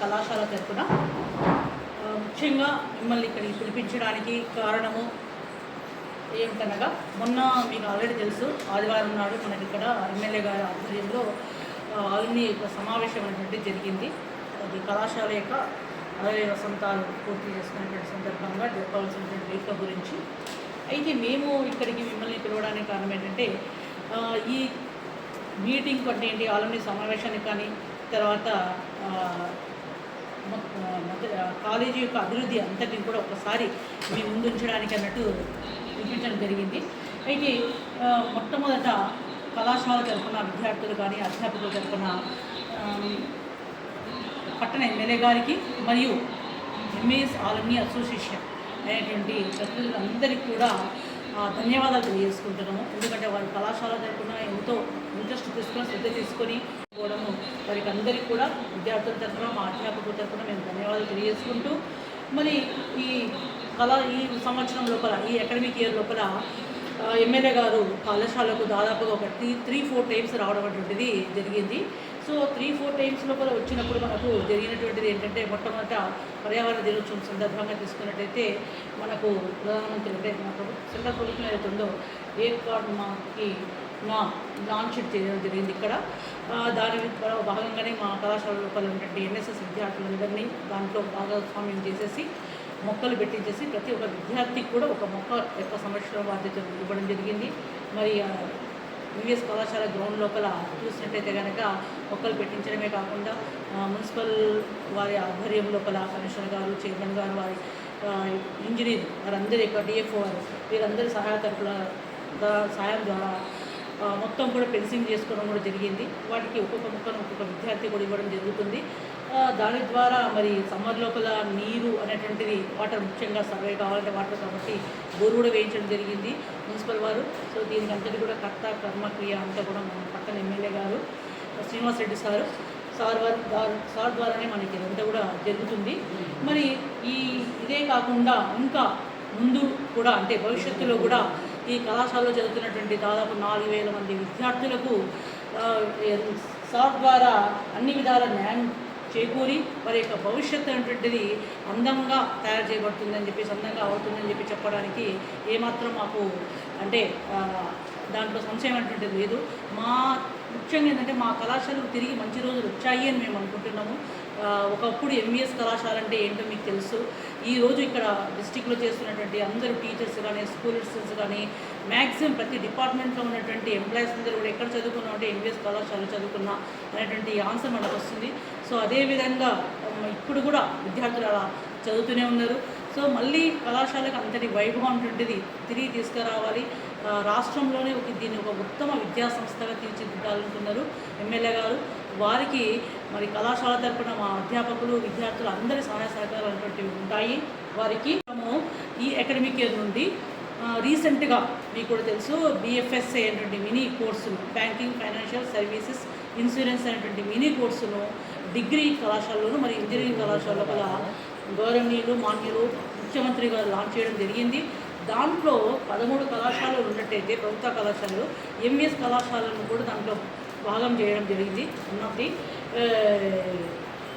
కళాశాల తరపున ముఖ్యంగా మిమ్మల్ని ఇక్కడికి పిలిపించడానికి కారణము ఏమిటనగా, మొన్న మీకు ఆల్రెడీ తెలుసు, ఆదివారం నాడు మనకి ఇక్కడ ఎమ్మెల్యే గారి ఆధ్వర్యంలో ఆల్ని యొక్క సమావేశం అనేటువంటి జరిగింది. అది కళాశాల యొక్క 60 వసంతాలు పూర్తి చేసుకునేటువంటి సందర్భంగా జరపవలసినటువంటి రేఖ గురించి. అయితే మేము ఇక్కడికి మిమ్మల్ని పిలవడానికి కారణం ఏంటంటే, ఈ మీటింగ్ అంటే ఏంటి, ఆల్ని సమావేశానికి కానీ తర్వాత కాలేజీ యొక్క అభివృద్ధి అంతటిని కూడా ఒకసారి మీ ముందు ఉంచడానికి అన్నట్టు పిలిపించడం జరిగింది. అయితే మొట్టమొదట కళాశాల తరఫున విద్యార్థులు కానీ అధ్యాపకుల తరఫున పట్టణ ఎమ్మెల్యే గారికి మరియు ఎంఏఎస్ ఆల్ని అసోసియేషన్ అనేటువంటి ప్రతినిధులందరికీ కూడా ధన్యవాదాలు తెలియజేసుకుంటున్నాము. ఎందుకంటే వారి కళాశాల తరఫున ఎంతో ఇంట్రెస్ట్ తీసుకొని శ్రద్ధ తీసుకొని పోవడము, వారికి అందరికీ కూడా విద్యార్థుల తరఫున మా అధ్యాపకుల తరఫున మేము ధన్యవాదాలు తెలియజేసుకుంటూ, మరి ఈ ఈ సంవత్సరం లోపల, ఈ అకాడమిక్ ఇయర్ లోపల ఎమ్మెల్యే గారు కళాశాలకు దాదాపుగా ఒక 3-4 టైమ్స్ రావడం అనేటువంటిది జరిగింది. సో 3-4 టైమ్స్ లోపల వచ్చినప్పుడు మనకు జరిగినటువంటిది ఏంటంటే, మొట్టమొదట పర్యావరణ దినోత్సవం సందర్భంగా తీసుకున్నట్టయితే మనకు ప్రధానమంత్రి అంటే మన సెంట్రల్ ప్రభుత్వం ఏదైతే ఉందో ఎయిర్ కార్డ్ మాకి లాంచ్ చేయడం జరిగింది ఇక్కడ. దాని భాగంగానే మా కళాశాల లోపల ఉన్నటువంటి ఎన్ఎస్ఎస్ విద్యార్థులందరినీ దాంట్లో భాగస్వామ్యం చేసేసి మొక్కలు పెట్టించేసి ప్రతి ఒక్క విద్యార్థికి కూడా ఒక మొక్క యొక్క సంరక్షణ బాధ్యత ఇవ్వడం జరిగింది. మరి యూఎస్ కళాశాల గ్రౌండ్ లోపల చూసినట్టయితే కనుక మొక్కలు పెట్టించడమే కాకుండా మున్సిపల్ వారి ఆధ్వర్యం లోపల కమిషనర్ గారు, చైర్మన్ గారు, వారి ఇంజనీర్ వారందరి యొక్క డిఎఫ్ఓ వారు వీరందరి సహాయం ద్వారా మొత్తం కూడా ఫెన్సింగ్ చేసుకోవడం కూడా జరిగింది. వాటికి ఒక్కొక్క మొక్కను ఒక్కొక్క విద్యార్థి కూడా ఇవ్వడం జరుగుతుంది. దాని ద్వారా మరి సమ్మర్ లోపల నీరు అనేటువంటిది, వాటర్ ముఖ్యంగా సర్వే కావాలంటే వాటర్ కాబట్టి బోరు కూడా వేయించడం జరిగింది మున్సిపల్ వారు. సో దీనికి అంతటి కూడా కర్మక్రియ అంతా కూడా మన పక్కన ఎమ్మెల్యే గారు శ్రీనివాస్ రెడ్డి సార్ ద్వారానే మనకి ఇదంతా కూడా జరుగుతుంది. మరి ఇదే కాకుండా ఇంకా ముందు కూడా అంటే భవిష్యత్తులో కూడా ఈ కళాశాలలో చదువుతున్నటువంటి దాదాపు 4,000 మంది విద్యార్థులకు సార్ ద్వారా అన్ని విధాల న్యాయం చేకూరి వారి యొక్క భవిష్యత్తు అనేటువంటిది అందంగా తయారు చేయబడుతుందని చెప్పేసి, అందంగా అవుతుందని చెప్పి చెప్పడానికి ఏమాత్రం మాకు అంటే దాంట్లో సంశయం అనేటువంటిది లేదు. ముఖ్యంగా ఏంటంటే మా కళాశాలకు తిరిగి మంచి రోజులు వచ్చాయి అని మేము అనుకుంటున్నాము. ఒకప్పుడు ఎంఈఎస్ కళాశాల అంటే ఏంటో మీకు తెలుసు. ఈరోజు ఇక్కడ డిస్టిక్లో చేస్తున్నటువంటి అందరూ టీచర్స్ కానీ, స్కూల్ అసిస్టెంట్స్ కానీ, మ్యాక్సిమం ప్రతి డిపార్ట్మెంట్లో ఉన్నటువంటి ఎంప్లాయీస్ అందరూ కూడా ఎక్కడ చదువుకున్నాం అంటే ఎంఈఎస్ కళాశాలలో చదువుకున్నా అనేటువంటి ఆన్సర్ మనకు వస్తుంది. సో అదేవిధంగా ఇప్పుడు కూడా విద్యార్థులు అలా చదువుతూనే ఉన్నారు. సో మళ్ళీ కళాశాలకు అంతటి వైభవం అనేటువంటిది తిరిగి తీసుకురావాలి. రాష్ట్రంలోనే దీన్ని ఒక ఉత్తమ విద్యా సంస్థగా తీర్చిదిద్దాలనుకున్నారు ఎమ్మెల్యే గారు. వారికి మరి కళాశాల తరపున మా అధ్యాపకులు, విద్యార్థులు అందరి సహాయ సహకారాలు అనేటువంటివి ఉంటాయి. వారికి ఈ అకాడమిక్ ఇయర్ నుండి రీసెంట్గా మీకు కూడా తెలుసు బిఎఫ్ఎస్ఏ అనేటువంటి మినీ కోర్సును, బ్యాంకింగ్, ఫైనాన్షియల్ సర్వీసెస్, ఇన్సూరెన్స్ అనేటువంటి మినీ కోర్సును డిగ్రీ కళాశాలలోను మరి ఇంజనీరింగ్ కళాశాలలో గల గౌరవనీయులు మాన్యులు ముఖ్యమంత్రి గారు లాంచ్ చేయడం జరిగింది. దాంట్లో 13 కళాశాలలు ఉన్నట్టయితే ప్రభుత్వ కళాశాలలు, ఎంఈఎస్ కళాశాలను కూడా దాంట్లో భాగం చేయడం జరిగింది. One of the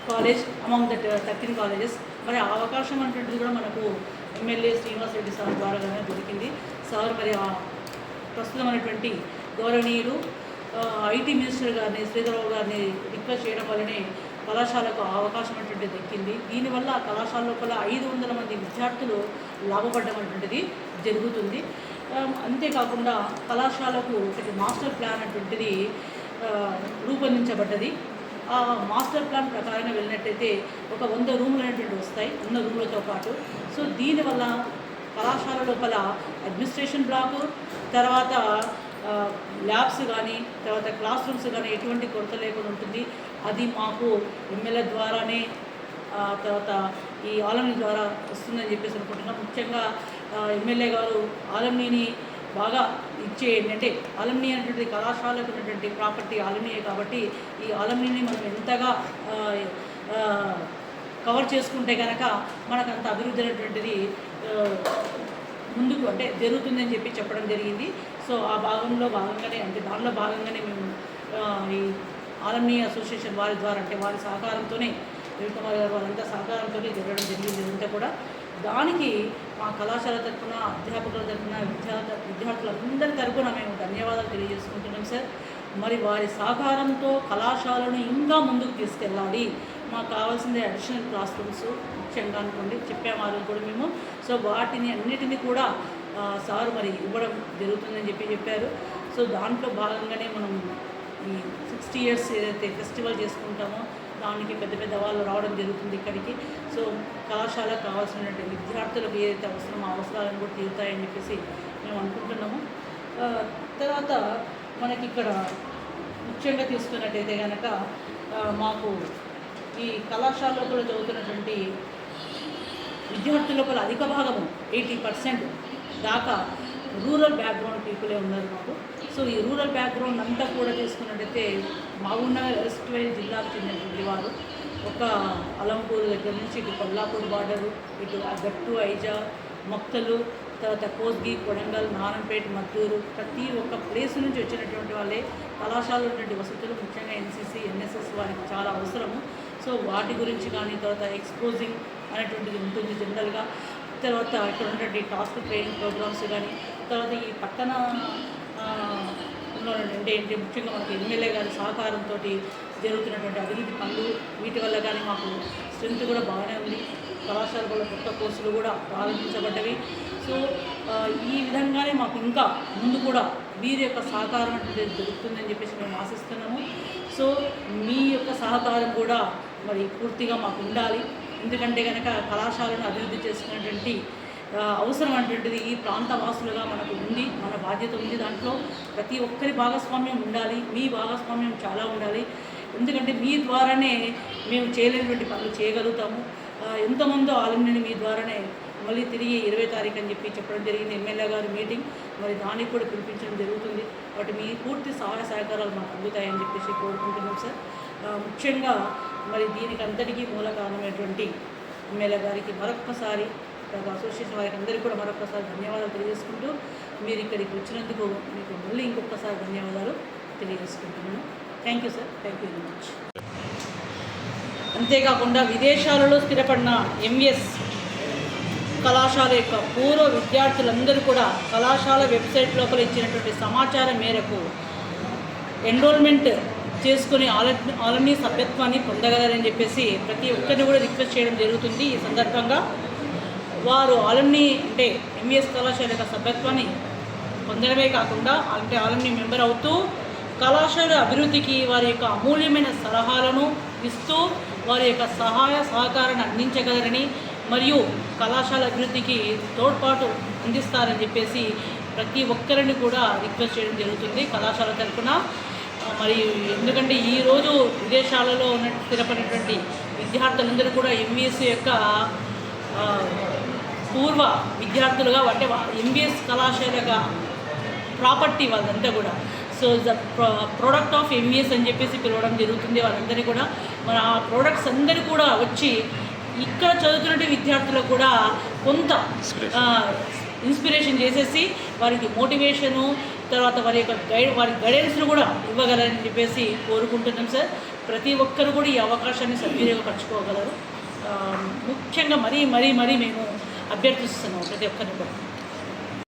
college among that 13 colleges. మరి ఆ అవకాశం అనేటువంటిది కూడా మనకు ఎమ్మెల్యే శ్రీనివాస్ రెడ్డి సార్ ద్వారాగానే దొరికింది. సార్ మరి ప్రస్తుతమైనటువంటి గౌరవనీయులు ఐటీ మినిస్టర్ గారిని, శ్రీధరరావు గారిని రిక్వెస్ట్ చేయడం వల్లనే కళాశాలకు అవకాశం అనేటువంటిది దక్కింది. దీనివల్ల కళాశాల లోపల 500 మంది విద్యార్థులు లాభపడడం అనేటువంటిది జరుగుతుంది. అంతేకాకుండా కళాశాలకు ఒకటి మాస్టర్ ప్లాన్ అనేటువంటిది రూపొందించబడ్డది. ఆ మాస్టర్ ప్లాన్ ప్రకారంగా వెళ్ళినట్టయితే ఒక 100 రూములు అనేటువంటి వస్తాయి, ఉన్న రూములతో పాటు. సో దీనివల్ల కళాశాల లోపల అడ్మినిస్ట్రేషన్ బ్లాకు, తర్వాత ల్యాబ్స్ కానీ, తర్వాత క్లాస్ రూమ్స్ కానీ ఎటువంటి కొరత లేకుండా ఉంటుంది. అది మాకు ఎమ్మెల్యే ద్వారానే, తర్వాత ఈ ఆలమీ ద్వారా వస్తుందని చెప్పేసి అనుకుంటున్నాం. ముఖ్యంగా ఎమ్మెల్యే గారు ఆలమీని బాగా ఇచ్చే ఏంటంటే, ఆలమీ అనేటువంటి కళాశాలకు ఉన్నటువంటి ప్రాపర్టీ ఆలమీయే కాబట్టి ఈ ఆలమీని మనం ఎంతగా కవర్ చేసుకుంటే కనుక మనకు అంత అభివృద్ధి అనేటువంటిది ముందుకు అంటే జరుగుతుందని చెప్పి చెప్పడం జరిగింది. సో ఆ భాగంగానే అంటే దానిలో భాగంగానే మేము ఈ ఆలమీ అసోసియేషన్ వారి ద్వారా అంటే వారి సహకారంతోనే రవికుమార్ గారు వాళ్ళంతా సహకారంతో జరగడం జరిగింది. ఇదంతా కూడా దానికి మా కళాశాల తరఫున, అధ్యాపకుల తరఫున, విద్యార్థులందరి తరఫున మేము ధన్యవాదాలు తెలియజేసుకుంటున్నాం సార్. మరి వారి సహకారంతో కళాశాలను ఇంకా ముందుకు తీసుకెళ్ళాలి. మాకు కావాల్సింది అడిషనల్ క్లాస్ రూమ్స్ ముఖ్యంగా అనుకోండి, చెప్పాము కూడా మేము. సో వాటిని అన్నిటినీ కూడా సార్ మరి ఇవ్వడం జరుగుతుందని చెప్పారు. సో దాంట్లో భాగంగానే మనం ఈ 60 years ఏదైతే ఫెస్టివల్ చేసుకుంటామో దానికి పెద్ద పెద్ద వాళ్ళు రావడం జరుగుతుంది ఇక్కడికి. సో కళాశాలకు కావాల్సినటువంటి విద్యార్థులకు ఏదైతే అవసరమో అవసరాలను కూడా తీరుతాయని చెప్పేసి మేము అనుకుంటున్నాము. తర్వాత మనకి ఇక్కడ ముఖ్యంగా తీసుకున్నట్టయితే కనుక మాకు ఈ కళాశాల లోపల చదువుతున్నటువంటి విద్యార్థుల లోపల అధిక భాగము 80% దాకా రూరల్ బ్యాక్గ్రౌండ్ పీపులే ఉన్నారు మాకు. సో ఈ రూరల్ బ్యాక్గ్రౌండ్ అంతా కూడా తీసుకున్నట్టయితే మహబూబ్నగర్ వెస్ట్ జిల్లాకు చెందినటువంటి వారు ఒక అలంపూర్ దగ్గర నుంచి ఇటు కొల్లాపూర్ బార్డరు, ఇటు గట్టు, ఐజా, మొక్తలు, తర్వాత కోస్గి, కొడంగల్, నారంపేట, మద్దూరు, ప్రతి ఒక్క ప్లేస్ నుంచి వచ్చినటువంటి వాళ్ళే. కళాశాలలో ఉన్నటువంటి వసతులు ముఖ్యంగా ఎన్సీసీ, ఎన్ఎస్ఎస్ వారికి చాలా అవసరము. సో వాటి గురించి కానీ, తర్వాత ఎక్స్పోజింగ్ అనేటువంటిది ఉంటుంది జనరల్గా. తర్వాత ఇక్కడ ఉన్నటువంటి టాస్క్ ట్రైనింగ్ ప్రోగ్రామ్స్ కానీ, తర్వాత ఈ పట్టణ ఏంటి ముఖ్యంగా మనకి ఎమ్మెల్యే గారి సహకారంతో జరుగుతున్నటువంటి అభివృద్ధి పనులు, వీటి వల్ల కానీ మాకు స్ట్రెంత్ కూడా బాగానే ఉంది. కళాశాల వల్ల కొత్త కోర్సులు కూడా ప్రారంభించబడ్డవి. సో ఈ విధంగానే మాకు ఇంకా ముందు కూడా వీరి యొక్క సహకారం అంటే దొరుకుతుందని చెప్పేసి మేము ఆశిస్తున్నాము. సో మీ యొక్క సహకారం కూడా మరి పూర్తిగా మాకు ఉండాలి. ఎందుకంటే కనుక కళాశాలను అభివృద్ధి చేసుకునేటువంటి అవసరం అనేటువంటిది ఈ ప్రాంత వాసులుగా మనకు ఉంది, మన బాధ్యత ఉంది. దాంట్లో ప్రతి ఒక్కరి భాగస్వామ్యం ఉండాలి, మీ భాగస్వామ్యం చాలా ఉండాలి. ఎందుకంటే మీ ద్వారానే మేము చేయలేనటువంటి పనులు చేయగలుగుతాము. ఎంతమందో ఆలంని మీ ద్వారానే మళ్ళీ తిరిగి 20వ తారీఖు అని చెప్పడం జరిగింది ఎమ్మెల్యే గారి మీటింగ్. మరి దానికి కూడా పిలిపించడం జరుగుతుంది. వాటి మీ పూర్తి సహాయ సహకారాలు మాకు అందుతాయని చెప్పేసి కోరుకుంటున్నాం సార్. ముఖ్యంగా మరి దీనికి అంతటికీ మూల కారణమైనటువంటి ఎమ్మెల్యే గారికి మరొక్కసారి, అసోసియేషన్ వారికి అందరికీ కూడా మరొకసారి ధన్యవాదాలు తెలియజేసుకుంటూ, మీరు ఇక్కడికి వచ్చినందుకు మీకు మళ్ళీ ఇంకొకసారి ధన్యవాదాలు తెలియజేసుకుంటున్నాను. Thank you sir. Thank you very much. అంతేకాకుండా విదేశాలలో స్థిరపడిన ఎంఎస్ కళాశాల యొక్క పూర్వ విద్యార్థులందరూ కూడా కళాశాల వెబ్సైట్ లోపల ఇచ్చినటువంటి సమాచారం మేరకు ఎన్రోల్మెంట్ చేసుకుని ఆల్రెడీ సభ్యత్వాన్ని పొందగలరని చెప్పేసి ప్రతి ఒక్కరిని కూడా రిక్వెస్ట్ చేయడం జరుగుతుంది. ఈ సందర్భంగా వారు ఆల్రెడీ అంటే ఎంఈఎస్ కళాశాల యొక్క సభ్యత్వాన్ని పొందడమే కాకుండా అంటే ఆల్రెడీ మెంబర్ అవుతూ కళాశాల అభివృద్ధికి వారి యొక్క అమూల్యమైన సలహాలను ఇస్తూ వారి యొక్క సహాయ సహకారాన్ని అందించగలరని మరియు కళాశాల అభివృద్ధికి తోడ్పాటు అందిస్తారని చెప్పేసి ప్రతి ఒక్కరిని కూడా రిక్వెస్ట్ చేయడం జరుగుతుంది కళాశాల తరఫున. మరి ఎందుకంటే ఈరోజు విదేశాలలో ఉన్న స్థిరపడినటువంటి విద్యార్థులందరూ కూడా ఎంబీఎస్ యొక్క పూర్వ విద్యార్థులుగా అంటే ఎంబీఎస్ కళాశాల యొక్క ప్రాపర్టీ వాళ్ళంతా కూడా. So the product of MES అని చెప్పేసి పిలవడం జరుగుతుంది వాళ్ళందరినీ కూడా. మన ఆ ప్రోడక్ట్స్ అందరూ కూడా వచ్చి ఇక్కడ చదువుతున్న విద్యార్థులకు కూడా కొంత ఇన్స్పిరేషన్ చేసేసి వారికి మోటివేషను తర్వాత వారి గైడెన్స్ను కూడా ఇవ్వగలరని చెప్పేసి కోరుకుంటున్నాం సార్. ప్రతి ఒక్కరు కూడా ఈ అవకాశాన్ని సద్వినియోగపరచుకోగలరు. ముఖ్యంగా మరీ మేము అభ్యర్థిస్తున్నాం ప్రతి ఒక్కరిని కూడా.